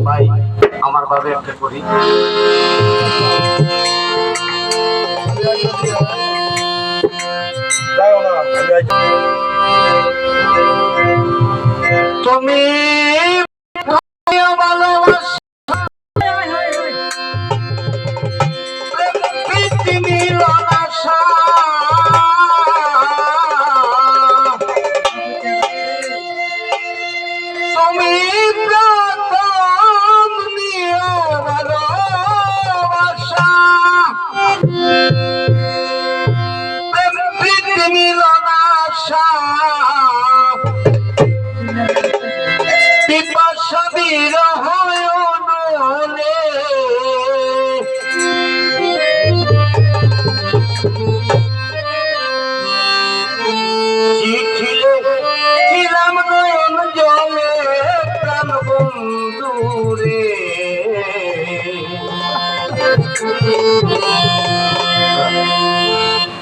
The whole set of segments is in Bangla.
ভাই আমার ভাবে একটা করি। তুমি ভালোবাসা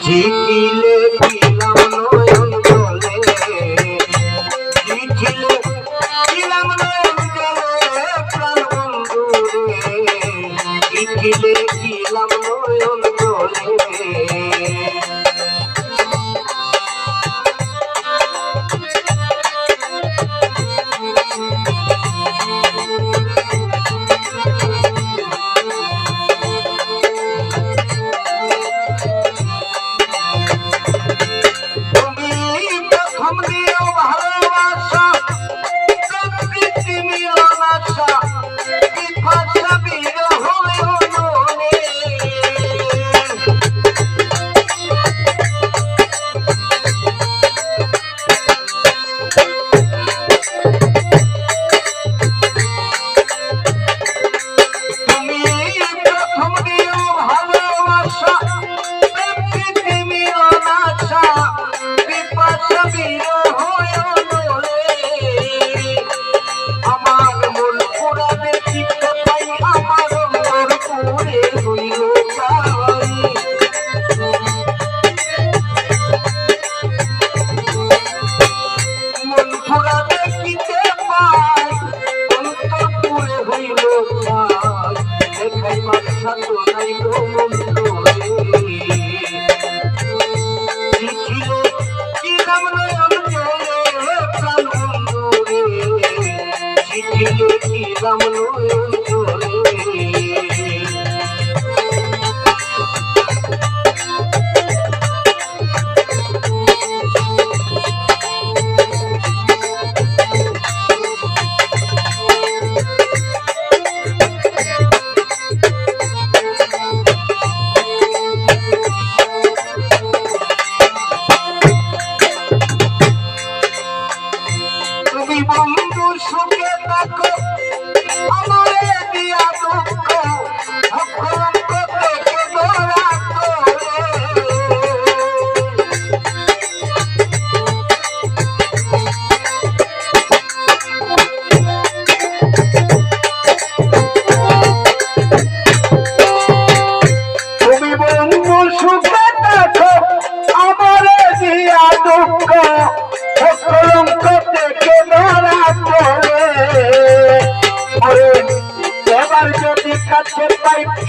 চিঠিলে দিলাম নয়ন জলে, চিঠিলে দিলাম নয়ন জলে প্রাণ বন্ধু রে, চিঠিলে দিলাম নয়ন জলে।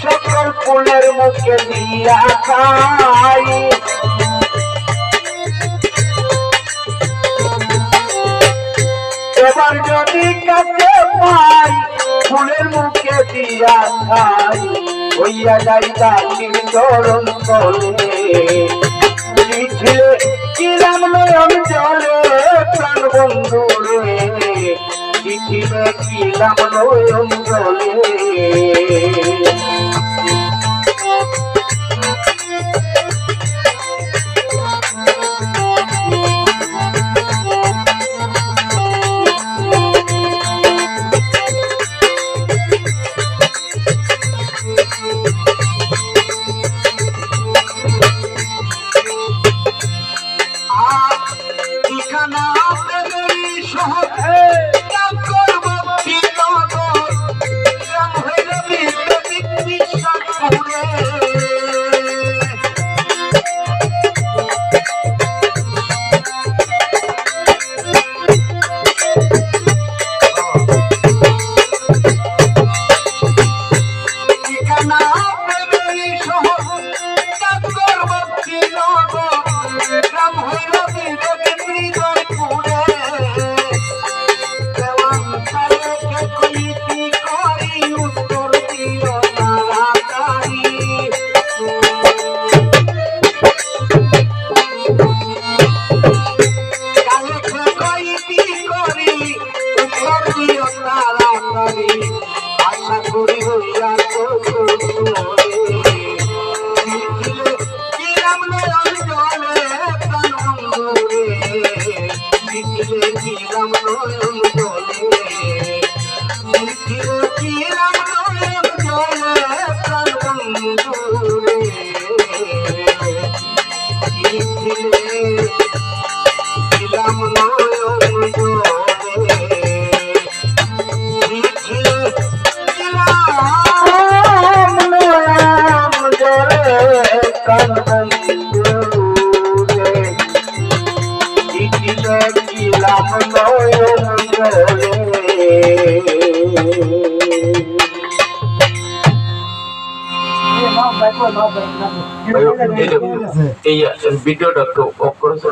সকল ফুলের মুখে দিয়া খাই, এবার যদি কাছে পাই ফুলের মুখে দিয়া খাই, হইয়া যাই দাসীর চরণ তলে, চিঠিলে দিলাম নয়ন জলে প্রাণ বন্ধু রে, চিঠিলে দিলাম নয়ন জলে। করি আশা করি হইয়া তো চিঠিলে কিরাম নয়ন জলে প্রাণ বন্ধু রে চিঠিলে কিরাম নয়ন জলে চিঠিলে কিরাম নয়ন জলে প্রাণ বন্ধু রে চিঠিলে কিরাম নয়ন জলে চিঠিলে কিরাম নয়ন জলে প্রাণ বন্ধু রে চিঠিলে কিরাম নয়ন জলে এই ভিডিওটা অফ করেছো।